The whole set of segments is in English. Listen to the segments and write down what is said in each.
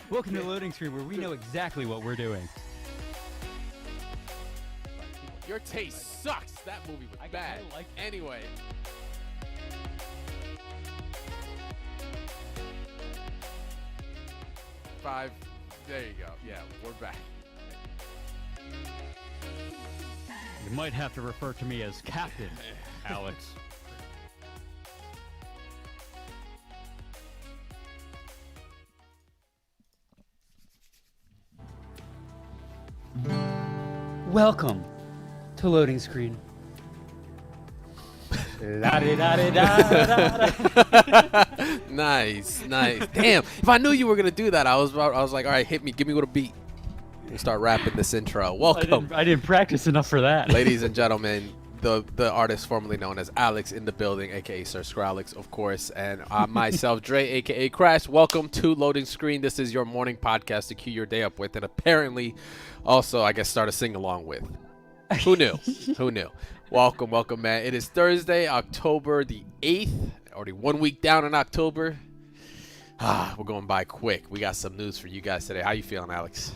Welcome to Loading Screen, where we know exactly what we're doing. Your taste sucks. That movie was bad. Like anyway. Five. There you go. Yeah, we're back. You might have to refer to me as Captain, Alex. Welcome to Loading Screen. Nice, nice. Damn, if I knew you were gonna do that, I was like, all right, hit me, give me with a beat. We'll start rapping this intro. Welcome, I didn't practice enough for that. ladies and gentlemen. The artist formerly known as Alex in the building, aka Sir Scrowlix, of course, and myself, Dre, aka Crash. Welcome to Loading Screen. This is your morning podcast to cue your day up with, and apparently, also, I guess, start a sing along with. Who knew? Who knew? Welcome, welcome, man. It is Thursday, October the 8th. Already 1 week down in October. We're going by quick. We got some news for you guys today. How you feeling, Alex?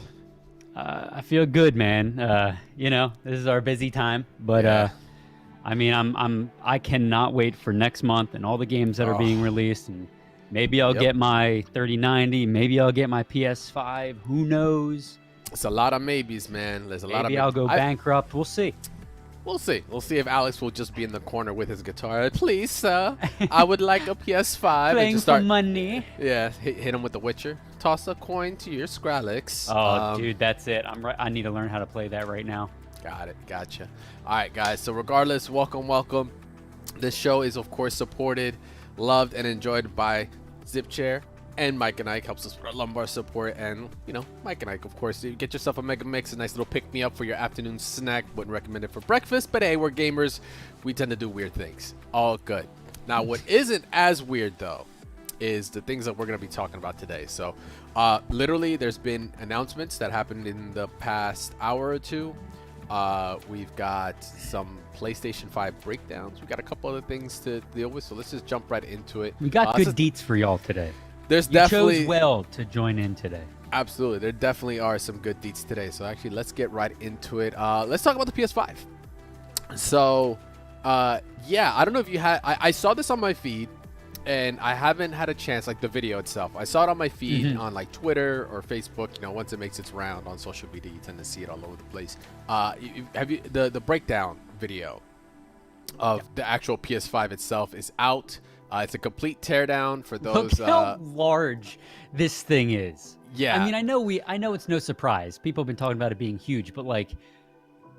I feel good, man. You know, this is our busy time, but Yeah. I mean, I cannot wait for next month and all the games that are being released, and maybe I'll get my 3090, maybe I'll get my PS5. Who knows? It's a lot of maybes, man. There's a lot of Maybe I'll go bankrupt. We'll see. We'll see. We'll see if Alex will just be in the corner with his guitar. Please, sir, I would like a PS5. Playing and just for start, money. Yeah, hit him with the Witcher. Toss a coin to your Scrowlix. Oh, dude, that's it. I need to learn how to play that right now. Got it. Gotcha. All right, guys. So regardless, welcome. This show is, of course, supported, loved, and enjoyed by ZipChair and Mike and Ike. Helps us with lumbar support. And, you know, Mike and Ike, of course. You get yourself a Mega Mix, a nice little pick-me-up for your afternoon snack. Wouldn't recommend it for breakfast. But, hey, we're gamers. We tend to do weird things. All good. Now, what isn't as weird, though, is the things that we're going to be talking about today. So, literally, there's been announcements that happened in the past hour or two. We've got some PlayStation 5 breakdowns. We got a couple other things to deal with, so let's just jump right into it. We got good deets for y'all today. There's You definitely chose well to join in today. Absolutely, there definitely are some good deets today. So actually, let's get right into it. Let's talk about the PS5. So, yeah, I don't know if you had. I saw this on my feed, and I haven't had a chance, like the video itself. I saw it on my feed on like Twitter or Facebook. You know, once it makes its round on social media, you tend to see it all over the place. Have you the breakdown video of the actual PS5 itself is out. It's a complete teardown for those. Look how large this thing is. Yeah. I mean, I know it's no surprise. People have been talking about it being huge, but like,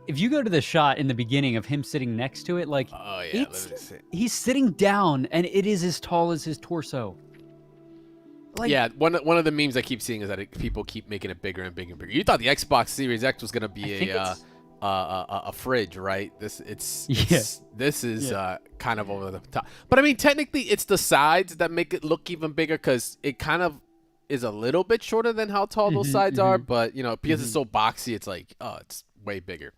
if you go to the shot in the beginning of him sitting next to it, like, Oh yeah, let me see. he's sitting down and it is as tall as his torso. Like, Yeah, one of the memes I keep seeing is that people keep making it bigger and bigger and bigger. You thought the Xbox Series X was gonna be a fridge, right? This is kind of over the top. But I mean, technically, it's the sides that make it look even bigger because it kind of is a little bit shorter than how tall those sides are. But you know, because it's so boxy, it's like, oh, it's way bigger.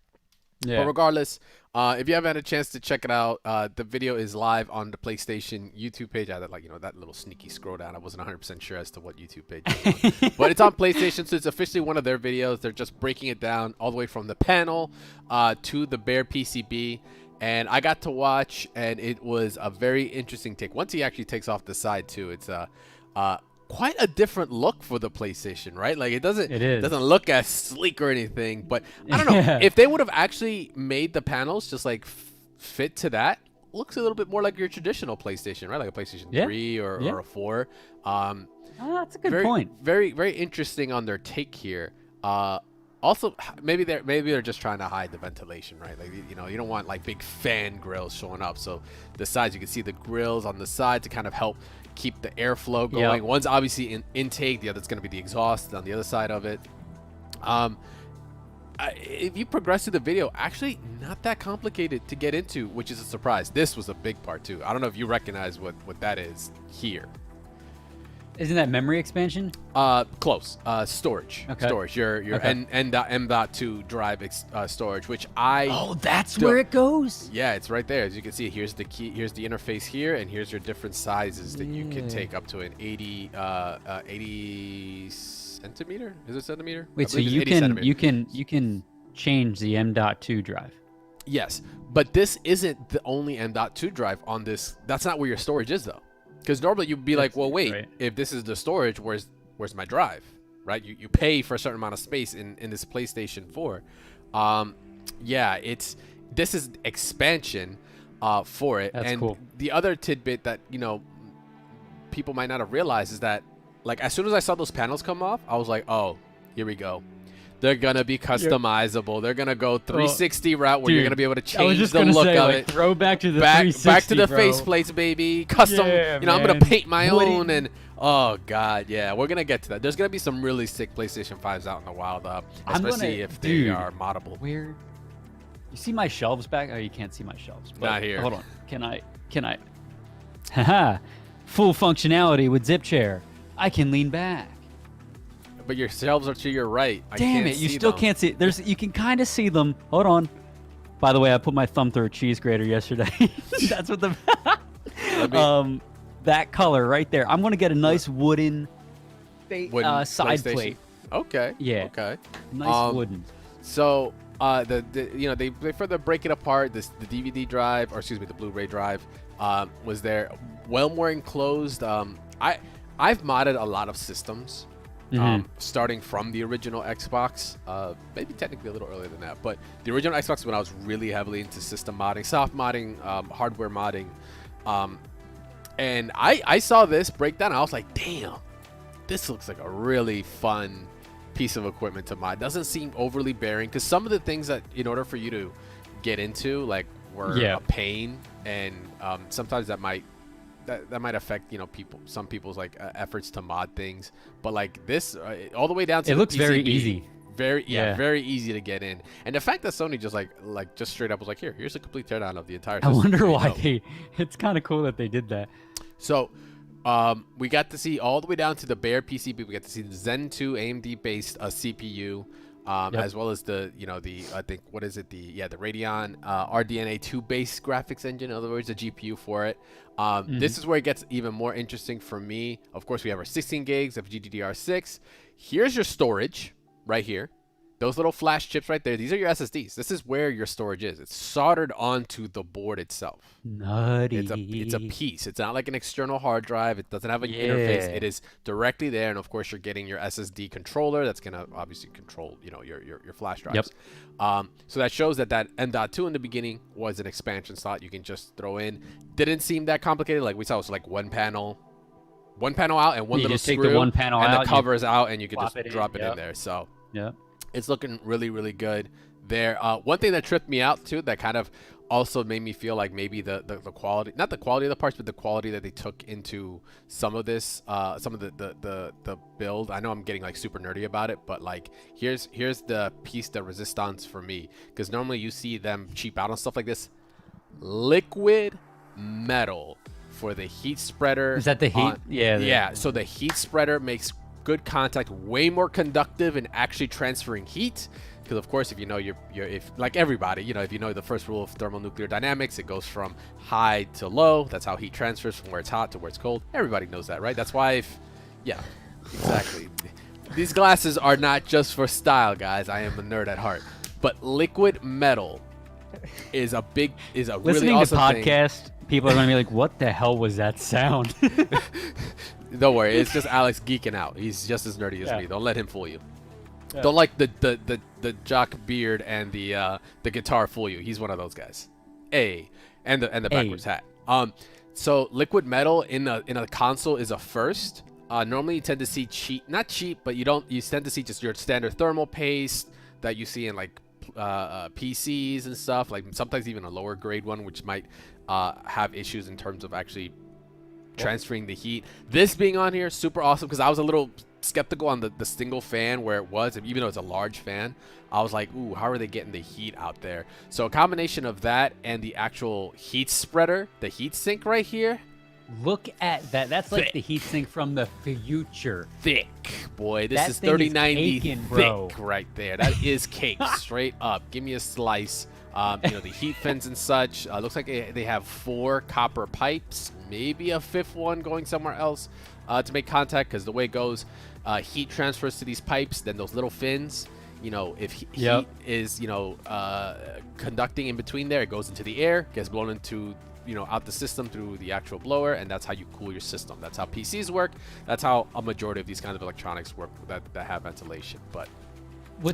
Yeah. But regardless, if you haven't had a chance to check it out, the video is live on the PlayStation YouTube page. I had that little sneaky scroll down. I wasn't 100% sure as to what YouTube page it was on. But it's on PlayStation, so it's officially one of their videos. They're just breaking it down all the way from the panel to the bare PCB. And I got to watch, and it was a very interesting take. Once he actually takes off the side, too, it's quite a different look for the PlayStation, right? Like it doesn't look as sleek or anything, but I don't know if they would have actually made the panels just like fit to that. Looks a little bit more like your traditional PlayStation, right? Like a PlayStation 3 or a 4. That's a good point. Very, very interesting on their take here. Also, maybe they're just trying to hide the ventilation, right? Like, you know, you don't want like big fan grills showing up. So the sides, you can see the grills on the side to kind of help keep the airflow going. Yep. One's obviously in intake, the other's going to be the exhaust on the other side of it. If you progress through the video, actually not that complicated to get into, which is a surprise. This was a big part too. I don't know if you recognize what that is here. Isn't that memory expansion? Close. Storage. Okay. Storage. Your M.2 drive storage, which that's where it goes? Yeah, it's right there. As you can see, here's the key. Here's the interface here, and here's your different sizes that you can take up to an 80 centimeter. Is it centimeter? Wait, so you can change the M.2 drive. Yes, but this isn't the only M.2 drive on this. That's not where your storage is, though. Because normally you'd be like, well, wait, if this is the storage, where's my drive, right? You pay for a certain amount of space in this PlayStation 4. This is expansion for it. That's cool. The other tidbit that, you know, people might not have realized is that, like, as soon as I saw those panels come off, I was like, oh, here we go. They're going to be customizable. Yep. They're going to go 360 route where you're going to be able to change the look of it. Throw back to the 360, back to the faceplates, baby. Custom. I'm going to paint my own. And oh, God, yeah. We're going to get to that. There's going to be some really sick PlayStation 5s out in the wild, especially if they are moddable. Weird. You see my shelves back? Oh, you can't see my shelves. But not here. Hold on. Can I? Haha. Full functionality with Zip Chair. I can lean back. But your shelves are to your right. Damn it! You still can't see. You can kind of see them. Hold on. By the way, I put my thumb through a cheese grater yesterday. That's what that color right there. I'm gonna get a nice wooden side plate. Okay. Yeah. Okay. Nice wooden. So they further break it apart. The DVD drive, or excuse me, the Blu-ray drive, was there. Well more enclosed. I've modded a lot of systems. Starting from the original Xbox, maybe technically a little earlier than that, but the original Xbox when I was really heavily into system modding, soft modding, hardware modding, and I saw this breakdown. I was like, damn, this looks like a really fun piece of equipment to mod. Doesn't seem overly bearing, because some of the things that in order for you to get into were a pain, and sometimes that might affect some people's efforts to mod things, but like this all the way down to it looks PCB, very easy, very easy to get in. And the fact that Sony just straight up was like, here's a complete teardown of the entire system. I wonder why it's kind of cool that they did that. So we got to see all the way down to the bare PCB. We got to see the Zen 2 AMD based CPU, as well as the I think the Radeon RDNA 2 based graphics engine, in other words, the GPU for it. This is where it gets even more interesting for me. Of course, we have our 16 gigs of GDDR6. Here's your storage right here. Those little flash chips right there, these are your SSDs. This is where your storage is. It's soldered onto the board itself. Nutty. It's a piece. It's not like an external hard drive. It doesn't have an interface. It is directly there. And of course, you're getting your SSD controller that's going to obviously control, your flash drives. Yep. So that shows that M.2 in the beginning was an expansion slot you can just throw in. Didn't seem that complicated. Like we saw, it was like one panel out and one little just screw. Take the one panel and out, the cover's out, and you can just drop it in in there. So yeah. It's looking really, really good there. One thing that tripped me out, too, that kind of also made me feel like maybe the quality, not the quality of the parts, but the quality that they took into some of this, some of the build. I know I'm getting like super nerdy about it, but like here's the piece de resistance for me, because normally you see them cheap out on stuff like this. Liquid metal for the heat spreader. Is that the heat? Yeah. So the heat spreader makes good contact, way more conductive in actually transferring heat. Because of course, if you know if like everybody, you know, if you know the first rule of thermonuclear dynamics, it goes from high to low. That's how heat transfers from where it's hot to where it's cold. Everybody knows that, right? That's why yeah, exactly. These glasses are not just for style, guys. I am a nerd at heart. But liquid metal is a really awesome podcast thing. People are going to be like, what the hell was that sound? Don't worry, it's just Alex geeking out. He's just as nerdy as me. Don't let him fool you. Don't like the jock beard and the guitar fool you. He's one of those guys. And the backwards hat. So liquid metal in a console is a first. Normally you tend to see not cheap, but you tend to see just your standard thermal paste that you see in like PCs and stuff. Like sometimes even a lower grade one, which might have issues in terms of actually transferring the heat. This being on here, super awesome, because I was a little skeptical on the single fan where it was, even though it's a large fan. I was like, ooh, how are they getting the heat out there? So a combination of that and the actual heat spreader, the heat sink right here. Look at that. That's like the heat sink from the future. Thick, boy. This is 3090 thick right there. That is cake straight up. Give me a slice. You know, the heat fins and such. Looks like they have 4 copper pipes, maybe a 5th one going somewhere else to make contact, because the way it goes, heat transfers to these pipes, then those little fins, you know, if heat is, you know, conducting in between there, it goes into the air, gets blown into, you know, out the system through the actual blower, and that's how you cool your system. That's how PCs work. That's how a majority of these kinds of electronics work that have ventilation. But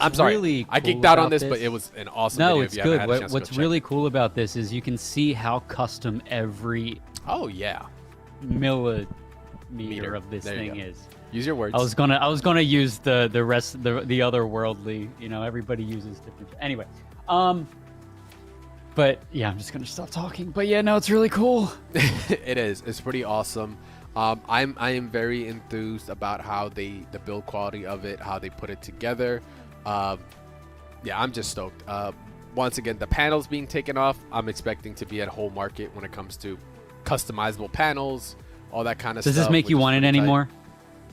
I'm sorry, really cool, I geeked out on this, but it was an awesome video. No, it's good. What's really cool about this is you can see how custom every millimeter of this thing is. Use your words. I was gonna use the rest, the other worldly. You know, everybody uses different. Anyway, but yeah, I'm just gonna stop talking. But yeah, no, it's really cool. It is. It's pretty awesome. I am very enthused about how the build quality of it, how they put it together. Yeah, I'm just stoked. Once again, the panels being taken off, I'm expecting to be at whole market when it comes to customizable panels, all that kind of stuff. Does this make you want it anymore?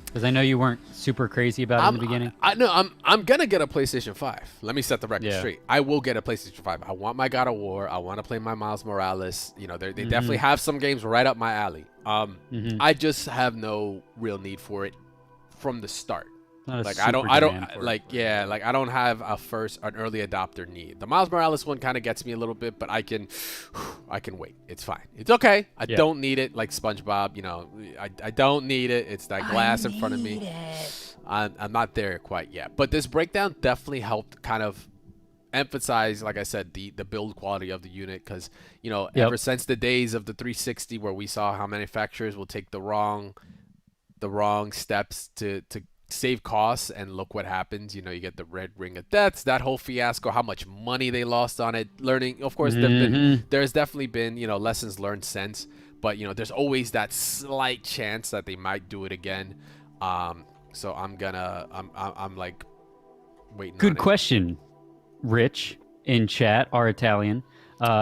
Because I know you weren't super crazy about it in the beginning. I'm gonna get a PlayStation 5. Let me set the record straight. I will get a PlayStation 5. I want my God of War. I want to play my Miles Morales. You know, they definitely have some games right up my alley. I just have no real need for it from the start. Like I don't have an early adopter need. The Miles Morales one kind of gets me a little bit, but I can wait. It's fine. It's okay. I don't need it like SpongeBob. You know, I don't need it. It's that glass in front of me. I'm not there quite yet. But this breakdown definitely helped kind of emphasize, like I said, the build quality of the unit, because you know, ever since the days of the 360 where we saw how manufacturers will take the wrong steps to save costs, and look what happens. You know, you get the red ring of deaths, that whole fiasco, how much money they lost on it. Learning, of course, there's definitely been, you know, lessons learned since, but you know, there's always that slight chance that they might do it again. So I'm like waiting. Good question, Rich in chat, our Italian.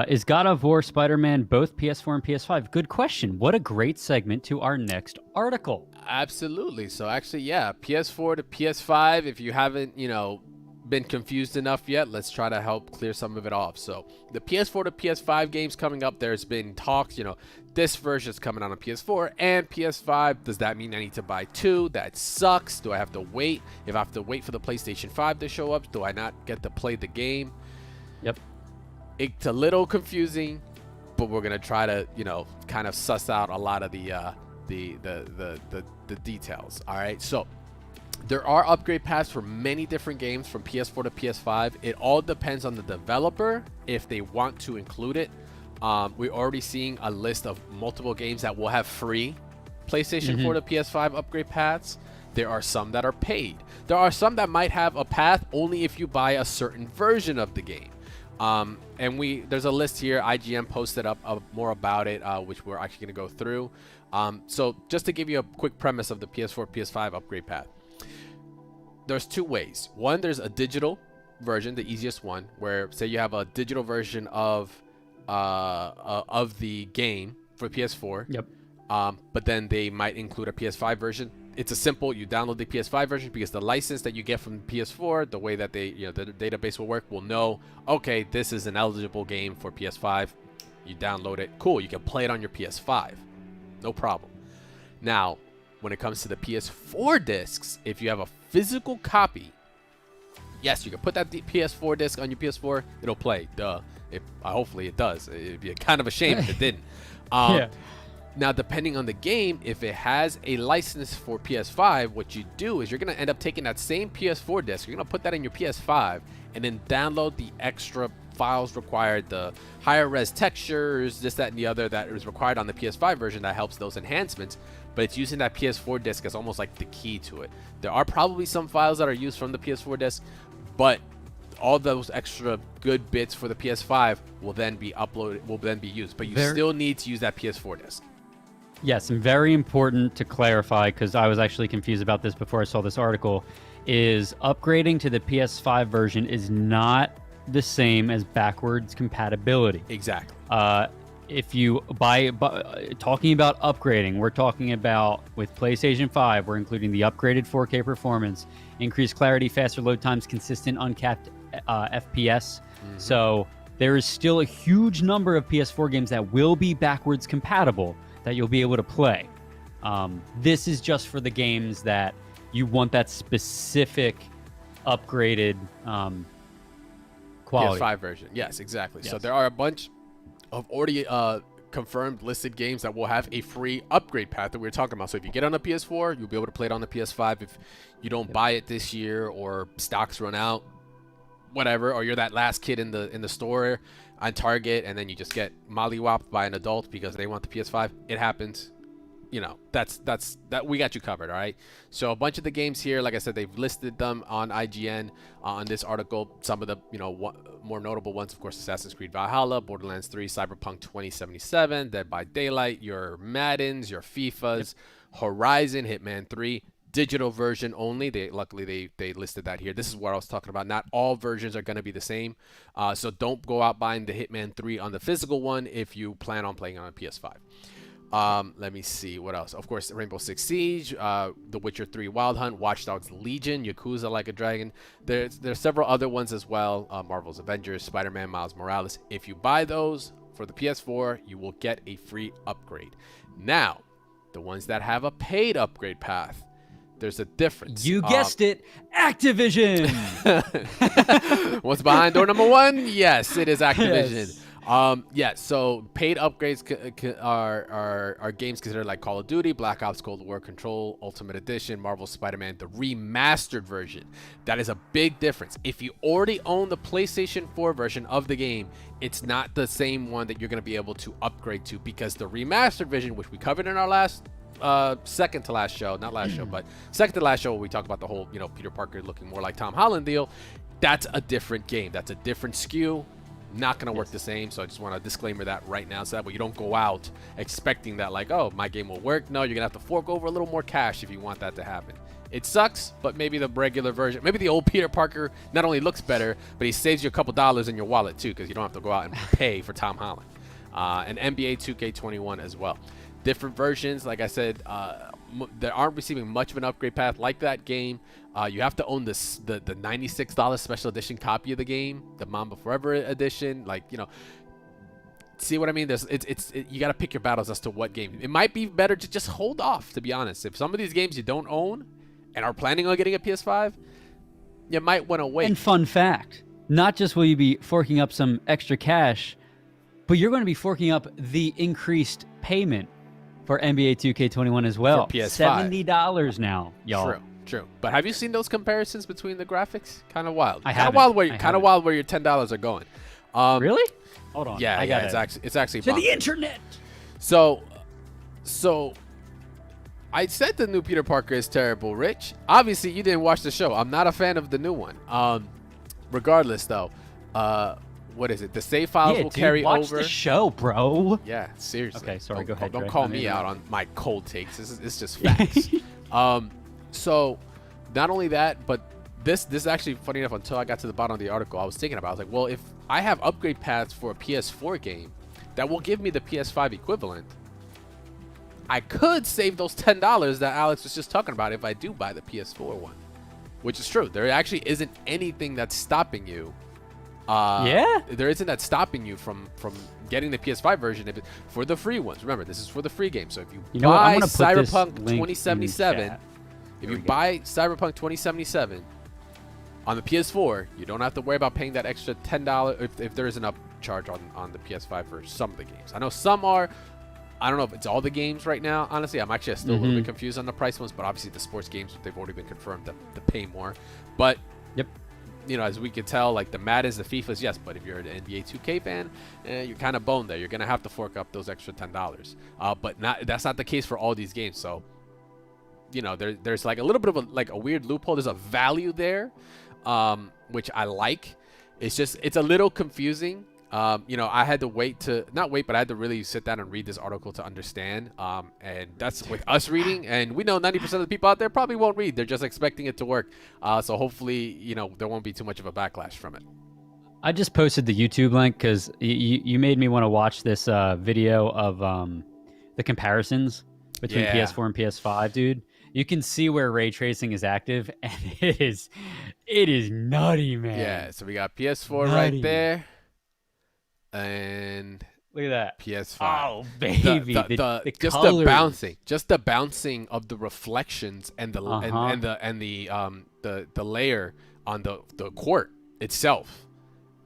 Is God of War, Spider-Man both PS4 and PS5? Good question. What a great segment to our next article. Absolutely. So actually, yeah, PS4 to PS5. If you haven't, you know, been confused enough yet, let's try to help clear some of it off. So the PS4 to PS5 games coming up, there's been talks, you know, this version is coming out on PS4 and PS5. Does that mean I need to buy 2? That sucks. Do I have to wait? If I have to wait for the PlayStation 5 to show up, do I not get to play the game? Yep. It's a little confusing, but we're gonna try to, you know, kind of suss out a lot of the details. All right, so there are upgrade paths for many different games from PS4 to PS5. It all depends on the developer if they want to include it. We're already seeing a list of multiple games that will have free PlayStation 4 to PS5 upgrade paths. There are some that are paid. There are some that might have a path only if you buy a certain version of the game. And there's a list here. IGN posted up more about it, which we're actually going to go through. So just to give you a quick premise of the PS4, PS5 upgrade path, there's two ways. One, there's a digital version, the easiest one, where say you have a digital version of the game for PS4. Yep. But then they might include a PS5 version. It's a simple, you download the PS5 version because the license that you get from PS4, the way that the database will work, will know, okay, this is an eligible game for PS5. You download it. Cool. You can play it on your PS5. No problem. Now, when it comes to the PS4 discs, if you have a physical copy, yes, you can put that PS4 disc on your PS4. It'll play. Duh. Hopefully it does. It'd be kind of a shame if it didn't. Yeah. Now, depending on the game, if it has a license for PS5, what you do is you're going to end up taking that same PS4 disc. You're going to put that in your PS5 and then download the extra files required, the higher res textures, this, that, and the other that is required on the PS5 version that helps those enhancements. But it's using that PS4 disc as almost like the key to it. There are probably some files that are used from the PS4 disc, but all those extra good bits for the PS5 will then be uploaded, will then be used. But you still need to use that PS4 disc. Yes, and very important to clarify, because I was actually confused about this before I saw this article, is upgrading to the PS5 version is not the same as backwards compatibility. Exactly. If you talking about upgrading, we're talking about with PlayStation 5, we're including the upgraded 4K performance, increased clarity, faster load times, consistent uncapped FPS. Mm-hmm. So there is still a huge number of PS4 games that will be backwards compatible that you'll be able to play. This is just for the games that you want that specific upgraded quality. PS5 version. Yes, exactly. Yes. So there are a bunch of already confirmed listed games that will have a free upgrade path that we were talking about. So if you get on a PS4, you'll be able to play it on the PS5. If you don't buy it this year or stocks run out, whatever, or you're that last kid in the store on Target and then you just get mollywopped by an adult because they want the PS5, it happens. You know, that's that we got you covered. All right. So a bunch of the games here, like I said, they've listed them on IGN on this article. Some of the more notable ones, of course, Assassin's Creed Valhalla, Borderlands 3, Cyberpunk 2077, Dead by Daylight, your Maddens, your FIFAs, Horizon, Hitman 3, digital version only. Luckily they listed that here. This is what I was talking about. Not all versions are going to be the same. So don't go out buying the Hitman 3 on the physical one if you plan on playing on a PS5. Let me see what else. Of course, Rainbow Six Siege, The Witcher 3 Wild Hunt, Watch Dogs Legion, Yakuza Like a Dragon. There's several other ones as well. Marvel's Avengers, Spider-Man, Miles Morales. If you buy those for the PS4, you will get a free upgrade. Now, the ones that have a paid upgrade path, there's a difference. You guessed it, Activision. What's behind door number one? Yes, it is Activision. Yes. So paid upgrades are games considered like Call of Duty, Black Ops Cold War, Control, Ultimate Edition, Marvel Spider-Man, the remastered version. That is a big difference. If you already own the PlayStation 4 version of the game, it's not the same one that you're going to be able to upgrade to, because the remastered version, which we covered in our second to last show, not last show, but second to last show, where we talked about the whole, Peter Parker looking more like Tom Holland deal. That's a different game. That's a different SKU. Not going to work the same. So I just want to disclaimer that right now, so that way you don't go out expecting that like, oh, my game will work. No, you're going to have to fork over a little more cash if you want that to happen. It sucks, but maybe the regular version, maybe the old Peter Parker not only looks better, but he saves you a couple dollars in your wallet too, because you don't have to go out and pay for Tom Holland. And NBA 2K21 as well. Different versions, like I said, they aren't receiving much of an upgrade path like that game. You have to own the $96 special edition copy of the game, the Mamba Forever edition. See what I mean? You got to pick your battles as to what game. It might be better to just hold off, to be honest. If some of these games you don't own and are planning on getting a PS5, you might want to wait. And fun fact, not just will you be forking up some extra cash, but you're going to be forking up the increased payment for NBA 2K21 as well. For PS5. $70 now, y'all. True. But have you seen those comparisons between the graphics? Kind of wild. I have. Kind of wild where your $10 are going. Really? Hold on. Yeah, it's actually to the internet. So I said the new Peter Parker is terrible, Rich. Obviously, you didn't watch the show. I'm not a fan of the new one. Regardless, though, what is it? The save files will dude, carry watch over. the show, bro. Yeah, seriously. Okay, sorry. Go ahead. Don't Dre. call me out on my cold takes. It's just facts. So not only that, but this is actually funny enough. Until I got to the bottom of the article, I was thinking about. I was like, well, if I have upgrade paths for a PS4 game that will give me the PS5 equivalent, I could save those $10 that Alex was just talking about if I do buy the PS4 one, which is true. There actually isn't anything that's stopping you. There isn't that stopping you from getting the PS5 version for the free ones. Remember, this is for the free game. So if you buy Cyberpunk 2077, if you buy Cyberpunk 2077 on the PS4, you don't have to worry about paying that extra $10 if there is an upcharge on the PS5 for some of the games. I know some are. I don't know if it's all the games right now. Honestly, I'm actually still a little bit confused on the price ones, but obviously the sports games, they've already been confirmed to pay more. But you know, as we can tell, like the Maddens, the FIFAs, yes, but if you're an NBA 2K fan, you're kind of boned there. You're gonna have to fork up those extra $10. But that's not the case for all these games. So, you know, there's like a little bit of a weird loophole. There's a value there, which I like. It's a little confusing. You know, I had to but I had to really sit down and read this article to understand. And that's with us reading, and we know 90% of the people out there probably won't read. They're just expecting it to work. So hopefully, you know, there won't be too much of a backlash from it. I just posted the YouTube link because you made me want to watch this video of the comparisons between PS4 and PS5, dude. You can see where ray tracing is active, and it is nutty, man. Yeah, so we got PS4 right there. And look at that PS5. Oh baby, the just colors. the bouncing of the reflections and the the layer on the court itself.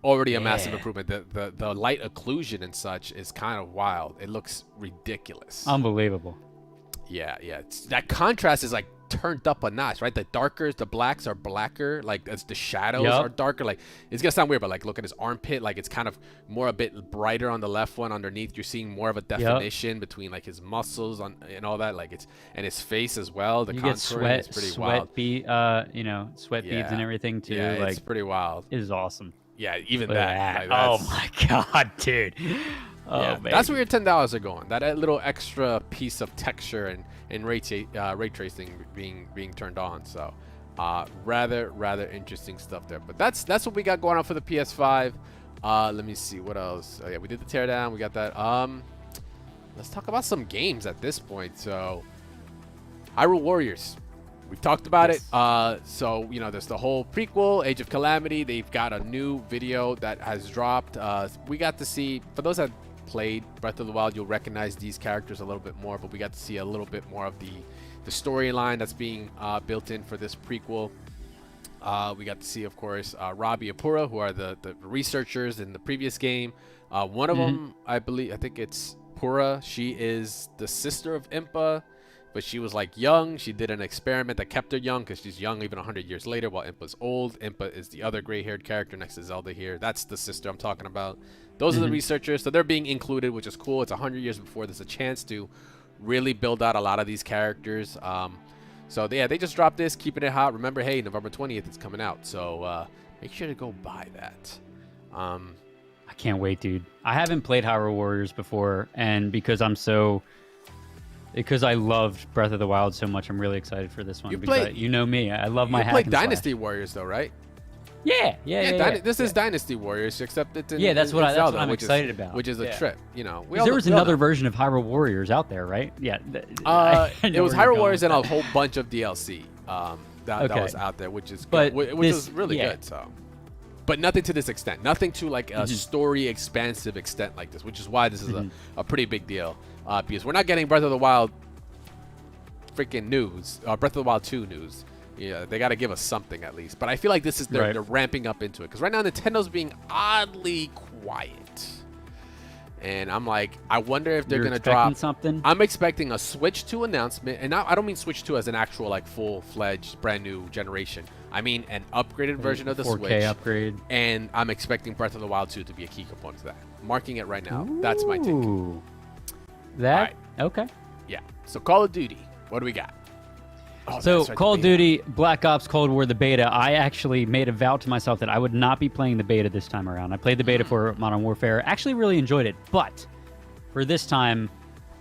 Already a massive improvement. The light occlusion and such is kind of wild. It looks ridiculous. Unbelievable. Yeah. That contrast is like turned up a notch, right? The blacks are blacker, like as the shadows are darker. Like, it's gonna sound weird, but like look at his armpit, like it's kind of more a bit brighter on the left one. Underneath, you're seeing more of a definition between like his muscles and all that. Like and his face as well. The contouring is pretty wild. Sweat beads and everything too. Yeah, like, it's pretty wild. It is awesome. Yeah, even that. Like, oh my god, dude. Oh, yeah, that's where your $10 are going. That little extra piece of texture and ray tracing being turned on. So, rather interesting stuff there. But that's what we got going on for the PS5. Let me see what else. Oh yeah, we did the teardown. We got that. Let's talk about some games at this point. So, Hyrule Warriors. We've talked about it. So, you know, there's the whole prequel, Age of Calamity. They've got a new video that has dropped. We got to see, for those that played Breath of the Wild, you'll recognize these characters a little bit more, but we got to see a little bit more of the storyline that's being built in for this prequel. We got to see, of course, Robbie Apura, who are the researchers in the previous game. One of them, I think it's Pura. She is the sister of Impa, but she was like young. She did an experiment that kept her young because she's young even 100 years later, while Impa's old. Impa is the other gray-haired character next to Zelda here. That's the sister I'm talking about. Those are the researchers, so they're being included, which is cool. It's 100 years before. There's a chance to really build out a lot of these characters. So yeah, they just dropped this, keeping it hot. Remember, hey, November 20th it's coming out, so make sure to go buy that. I can't wait, dude. I haven't played Hyrule Warriors before, and because I loved Breath of the Wild so much, I'm really excited for this one. You know me, I love my hack and slash. You played Dynasty Warriors though, right? Yeah. This is Dynasty Warriors, except it's in that's what Zelda, I'm excited about. Which is a trip, you know. There was another version of Hyrule Warriors out there, right? Yeah. It was Hyrule Warriors and a whole bunch of DLC that was out there, which is good, which was really good. So, but nothing to this extent, nothing to like a story expansive extent like this, which is why this is a pretty big deal. Because we're not getting Breath of the Wild freaking news, Breath of the Wild 2 news. Yeah, they got to give us something at least. But I feel like this is they're ramping up into it, because right now Nintendo's being oddly quiet, and I'm like, I wonder if they're gonna drop something. I'm expecting a Switch 2 announcement, and now I don't mean Switch 2 as an actual like full-fledged brand new generation. I mean an upgraded version of the 4K Switch upgrade, and I'm expecting Breath of the Wild 2 to be a key component to that. Marking it right now. That's my take. Okay. Yeah. So Call of Duty, what do we got? Oh, So that's right, Call the of beta. Duty Black Ops Cold War, the beta, I actually made a vow to myself that I would not be playing the beta this time around. I played the beta for Modern Warfare. Actually really enjoyed it. But for this time,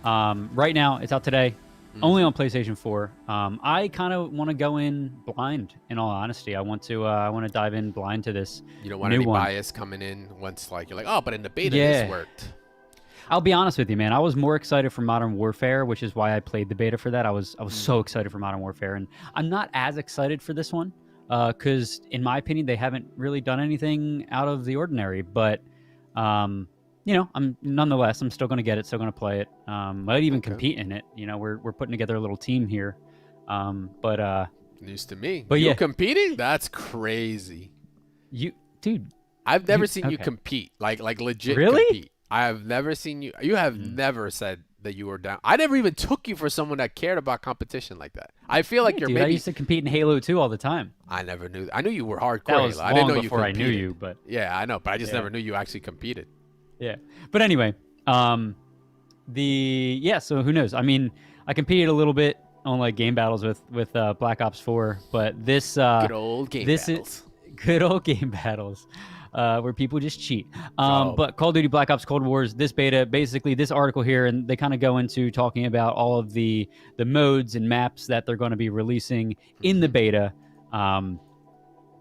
right now, it's out today, only on PlayStation 4. I kind of want to go in blind, in all honesty. I want to dive in blind to this You don't want new any one. bias coming in once like you're like, oh, but in the beta Yeah. this worked. I'll be honest with you, man. I was more excited for Modern Warfare, which is why I played the beta for that. I was so excited for Modern Warfare, and I'm not as excited for this one because, in my opinion, they haven't really done anything out of the ordinary. But I'm nonetheless, I'm still going to get it, still going to play it. Might even compete in it. We're putting together a little team here. News to me. But you yeah. competing? That's crazy. Dude. I've never seen you compete, like legit Really? compete. I have never seen you. You have never said that you were down. I never even took you for someone that cared about competition like that. I feel like you're Dude, maybe. I used to compete in Halo 2 all the time. I never knew. I knew you were hardcore. That was Halo. I didn't know long you before I competed. knew you, but Yeah, I know, but I just Yeah. never knew you actually competed. yeah. But anyway, so who knows? I mean, I competed a little bit on like game battles with Black Ops 4, but this Good old game this battles. is good old game battles. Where people just cheat. Oh. But Call of Duty Black Ops Cold Wars, this beta, basically this article here, and they kind of go into talking about all of the modes and maps that they're going to be releasing in the beta.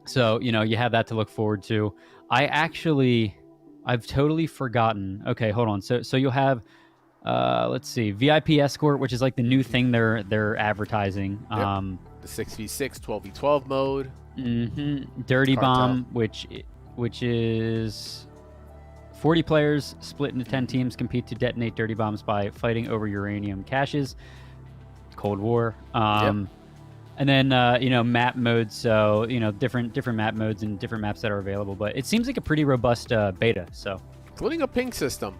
So, you have that to look forward to. I've totally forgotten. Okay, hold on. So you'll have, let's see, VIP Escort, which is like the new thing they're advertising. The 6v6, 12v12 mode. Dirty Cartel. Bomb, which is 40 players split into 10 teams compete to detonate dirty bombs by fighting over uranium caches. Cold War. And then map modes, so different map modes and different maps that are available. But it seems like a pretty robust beta. So Including a ping system.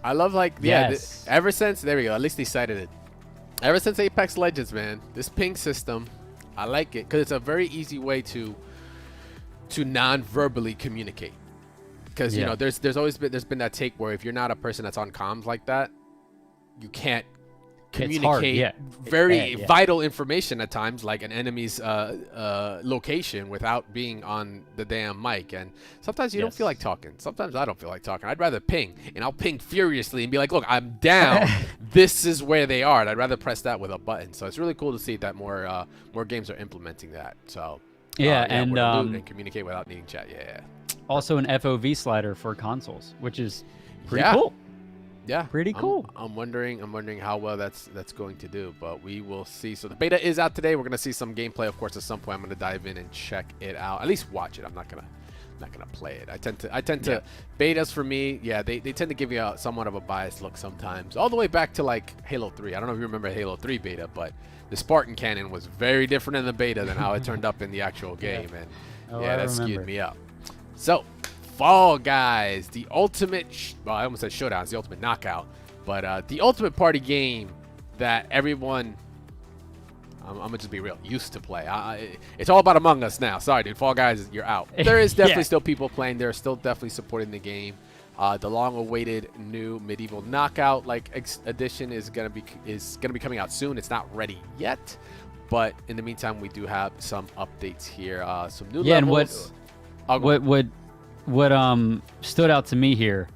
I love Yes. ever since there we go. At least they cited it. Ever since Apex Legends, man, this ping system, I like it because it's a very easy way to non-verbally communicate. Because there's always been that take where if you're not a person that's on comms like that, you can't communicate very vital information at times, like an enemy's location, without being on the damn mic. And sometimes you don't feel like talking. Sometimes I don't feel like talking. I'd rather ping, and I'll ping furiously and be like, look, I'm down. This is where they are. And I'd rather press that with a button. So it's really cool to see that more games are implementing that. So and and communicate without needing chat. also an FOV slider for consoles, which is pretty Yeah. cool. Yeah, Pretty cool. I'm wondering how well that's going to do, but we will see. So the beta is out today. We're gonna see some gameplay, of course. At some point, I'm gonna dive in and check it out. At least watch it. I'm not gonna play it. I tend to betas for me. Yeah, they tend to give you somewhat of a biased look sometimes. All the way back to like Halo 3. I don't know if you remember Halo 3 beta, but the Spartan cannon was very different in the beta than how it turned up in the actual game, and that skewed me up. So. Fall Guys, the ultimate, I almost said showdown, it's the ultimate knockout, but the ultimate party game that everyone, I'm going to just be real, used to play. It's all about Among Us now. Sorry, dude. Fall Guys, you're out. There is definitely still people playing. They're still definitely supporting the game. The long-awaited new medieval knockout edition is gonna be coming out soon. It's not ready yet, but in the meantime, we do have some updates here. Some new levels. And what stood out to me here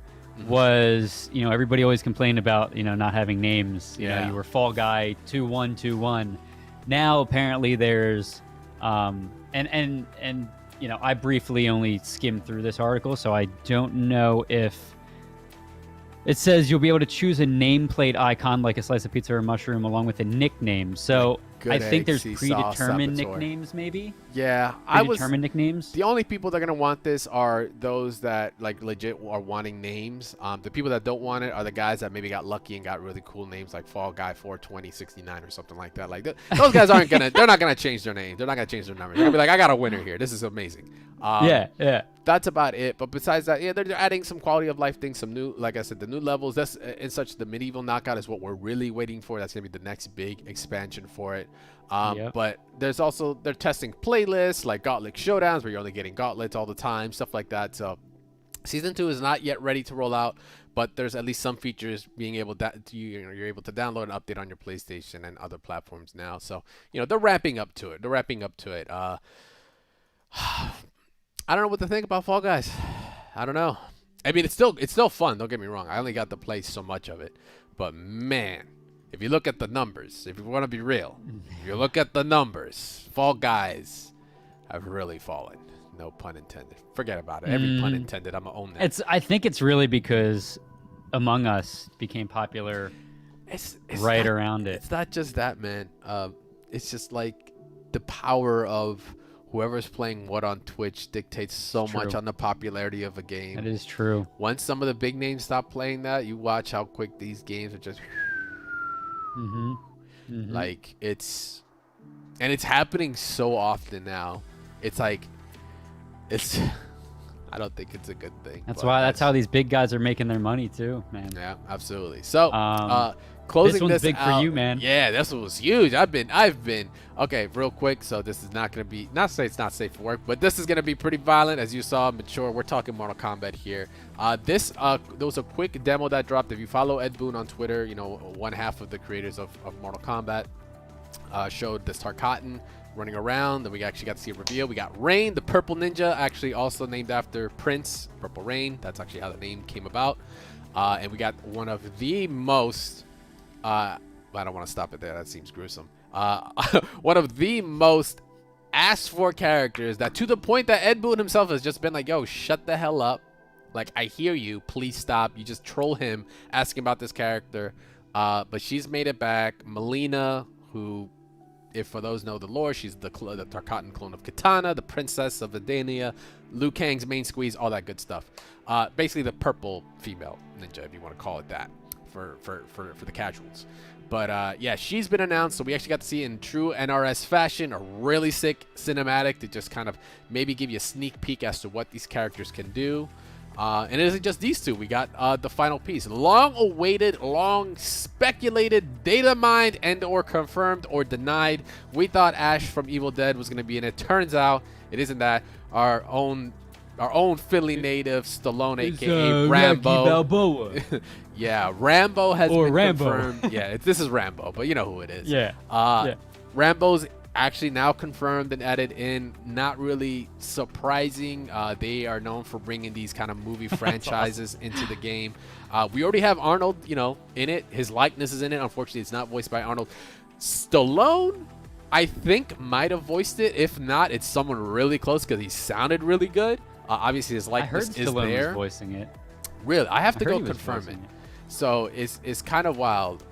was, everybody always complained about, not having names. You know, you were Fall Guy 2121. Now apparently there's I briefly only skimmed through this article, so I don't know if it says you'll be able to choose a nameplate icon like a slice of pizza or a mushroom along with a nickname. So I think there's predetermined nicknames, maybe. Yeah, predetermined nicknames. The only people that are gonna want this are those that legit are wanting names. The people that don't want it are the guys that maybe got lucky and got really cool names like Fall Guy 42069 or something like that. Like those guys aren't gonna. They're not gonna change their name. They're not gonna change their number. They're gonna be like, I got a winner here. This is amazing. That's about it. But besides that, they're adding some quality of life things, some new, like I said, the new levels. That's and such. The medieval knockout is what we're really waiting for. That's gonna be the next big expansion for it. But there's also, they're testing playlists like Gauntlet Showdowns where you're only getting gauntlets all the time, stuff like that. So Season 2 is not yet ready to roll out, but there's at least some features being able that you're able to download and update on your PlayStation and other platforms now. So they're ramping up to it. I don't know what to think about Fall Guys. I don't know. I mean, it's still fun. Don't get me wrong. I only got to play so much of it, but man, if you look at the numbers, if you want to be real, if you look at the numbers, Fall Guys have really fallen. No pun intended. Forget about it. Every pun intended. I'm gonna own that. I think it's really because Among Us became popular. It's around it. It's not just that, man. It's just like the power of whoever's playing what on Twitch dictates so much on the popularity of a game. That is true. Once some of the big names stop playing that, you watch how quick these games are just like it's happening so often now. It's like I don't think it's a good thing. That's how these big guys are making their money too, man. Yeah, absolutely. So closing this one's this big out, for you, man. Yeah, this one was huge. I've been okay, real quick. So this is not gonna be, not say it's not safe for work, but this is gonna be pretty violent, as you saw, mature. We're talking Mortal Kombat here. There was a quick demo that dropped. If you follow Ed Boon on Twitter, one half of the creators of Mortal Kombat showed this Tarkatan running around. Then we actually got to see a reveal. We got Rain, the purple ninja, actually also named after Prince, Purple Rain. That's actually how the name came about. And we got one of the most I don't want to stop it there, that seems gruesome. One of the most asked for characters, that to the point that Ed Boon himself has just been like, yo, shut the hell up, like, I hear you, please stop. You just troll him asking about this character. But she's made it back. Melina, who, if for those know the lore, she's the Tarkatan clone of Kitana, the princess of Edenia, Liu Kang's main squeeze, all that good stuff. Basically the purple female ninja, if you want to call it that, for the casuals. But yeah, she's been announced, so we actually got to see in true NRS fashion a really sick cinematic to just kind of maybe give you a sneak peek as to what these characters can do. And it isn't just these two. We got the final piece. Long awaited, long speculated, data mined and or confirmed or denied. We thought Ash from Evil Dead was going to be in it. Turns out it isn't that. Our own Philly native Stallone, aka Rambo. Balboa. Yeah, Rambo has been Rambo. confirmed. Yeah, this is Rambo, but you know who it is. Yeah. Rambo's actually now confirmed and added in. Not really surprising. They are known for bringing these kind of movie franchises awesome. into the game. We already have Arnold, in it. His likeness is in it. Unfortunately, it's not voiced by Arnold. Stallone, I think, might have voiced it. If not, it's someone really close because he sounded really good. Obviously, his likeness is Stallone there. was voicing it. Really, I have to go he was confirm it. voicing it. So it's kind of wild.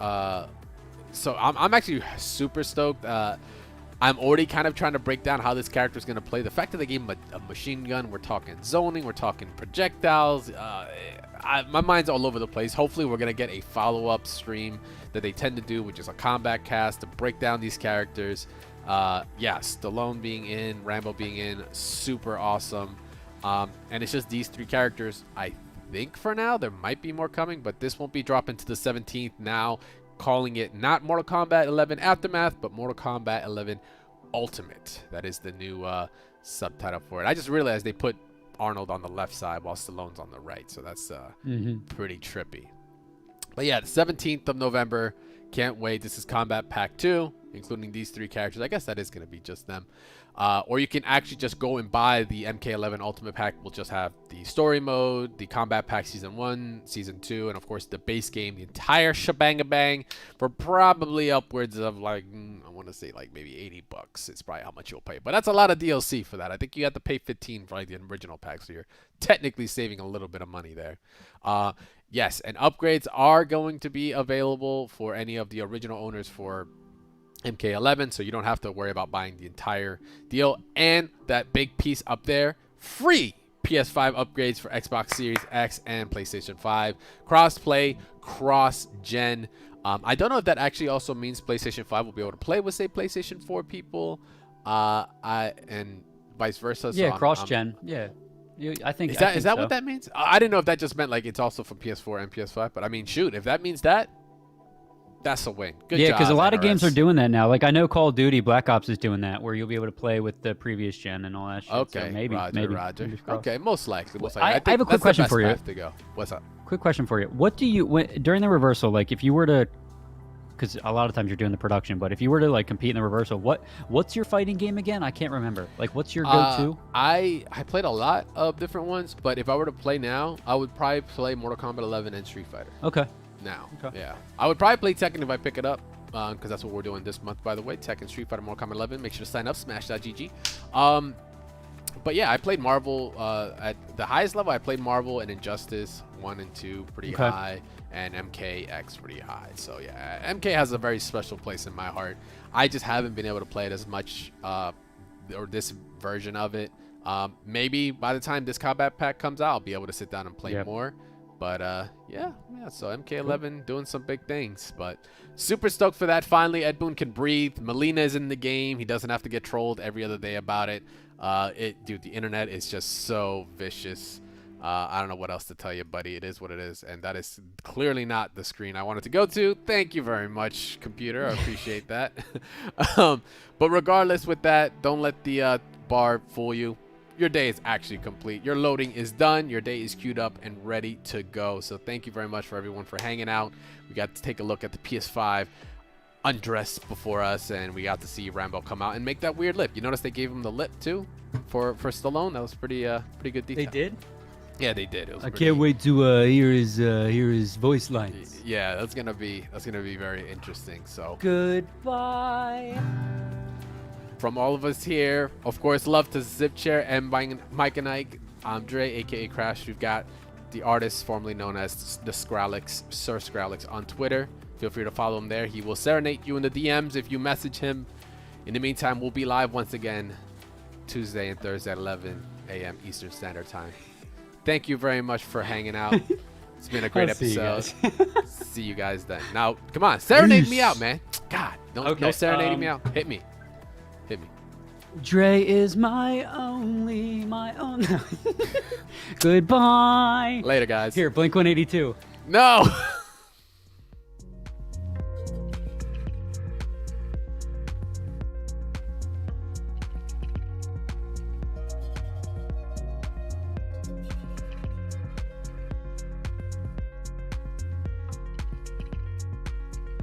So I'm actually super stoked. I'm already kind of trying to break down how this character is going to play. The fact that they gave him a machine gun, we're talking zoning, we're talking projectiles. My mind's all over the place. Hopefully we're going to get a follow-up stream that they tend to do, which is a combat cast to break down these characters. Yeah, Stallone being in, Rambo being in, super awesome. And it's just these three characters. I think for now there might be more coming, but this won't be dropping to the 17th now. Calling it not Mortal Kombat 11 Aftermath, but Mortal Kombat 11 Ultimate. That is the new subtitle for it. I just realized they put Arnold on the left side while Stallone's on the right, so that's pretty trippy. But yeah, the 17th of November, can't wait. This is Combat Pack 2, including these three characters. I guess that is going to be just them. Or you can actually just go and buy the MK11 Ultimate Pack. We'll just have the story mode, the Combat Pack Season 1, Season 2, and of course the base game, the entire shebang-a-bang for probably upwards of like, I want to say like maybe $80. It's probably how much you'll pay. But that's a lot of DLC for that. I think you have to pay $15 for like the original pack, so you're technically saving a little bit of money there. Yes, and upgrades are going to be available for any of the original owners for MK11, so you don't have to worry about buying the entire deal. And that big piece up there, free PS5 upgrades for Xbox Series X and PlayStation 5. Cross-play, cross-gen. I don't know if that actually also means PlayStation 5 will be able to play with, say, PlayStation 4 people, and vice versa. Yeah, so cross-gen. Yeah. I think is that so. what that means? I didn't know if that just meant like it's also from PS4 and PS5, but I mean, shoot, if that means that, That's a win. Good Yeah, job, because a lot of NRS. games are doing that now. Like I know Call of Duty Black Ops is doing that, where you'll be able to play with the previous gen and all that shit. Okay, so maybe, Roger. Okay, most likely. I have a think quick that's question the best for you. path to go. What's up? Quick question for you. What do you during the reversal? Like, if you were to, because a lot of times you're doing the production, but if you were to like compete in the reversal, what's your fighting game again? I can't remember. Like, what's your go-to? I played a lot of different ones, but if I were to play now, I would probably play Mortal Kombat 11 and Street Fighter. Okay. Now, Okay. yeah, I would probably play Tekken if I pick it up, because that's what we're doing this month, by the way. Tekken, Street Fighter, Mortal Kombat 11. Make sure to sign up. Smash.gg. But yeah, I played Marvel at the highest level. I played Marvel and Injustice 1 and 2 pretty high, and MKX pretty high. So yeah, MK has a very special place in my heart. I just haven't been able to play it as much, or this version of it. Maybe by the time this combat pack comes out, I'll be able to sit down and play more. But yeah, so MK11 doing some big things. But super stoked for that. Finally, Ed Boon can breathe. Melina is in the game. He doesn't have to get trolled every other day about it. Dude, the internet is just so vicious. I don't know what else to tell you, buddy. It is what it is, and that is clearly not the screen I wanted to go to. Thank you very much, computer. I appreciate that. But regardless with that, don't let the bar fool you. Your day is actually complete. Your loading is done. Your day is queued up and ready to go. So thank you very much for everyone for hanging out. We got to take a look at the PS5 undressed before us, and we got to see Rambo come out and make that weird lip. You notice they gave him the lip too for Stallone. That was pretty good detail. They did. Yeah, they did. It was I can't wait to hear his voice lines. Yeah, that's gonna be very interesting. So goodbye. From all of us here, of course, love to Zipchair and Mike and Ike. I'm Dre, aka Crash. We've got the artist formerly known as the Skrillex, Sir Skrillex, on Twitter. Feel free to follow him there. He will serenade you in the DMs if you message him. In the meantime, we'll be live once again Tuesday and Thursday at 11 a.m. Eastern Standard Time. Thank you very much for hanging out. It's been a great episode. See you guys then. Now, come on, serenade me out, man. God, no serenading me out. Hit me. Dre is my only. Goodbye. Later, guys. Here, Blink 182. No.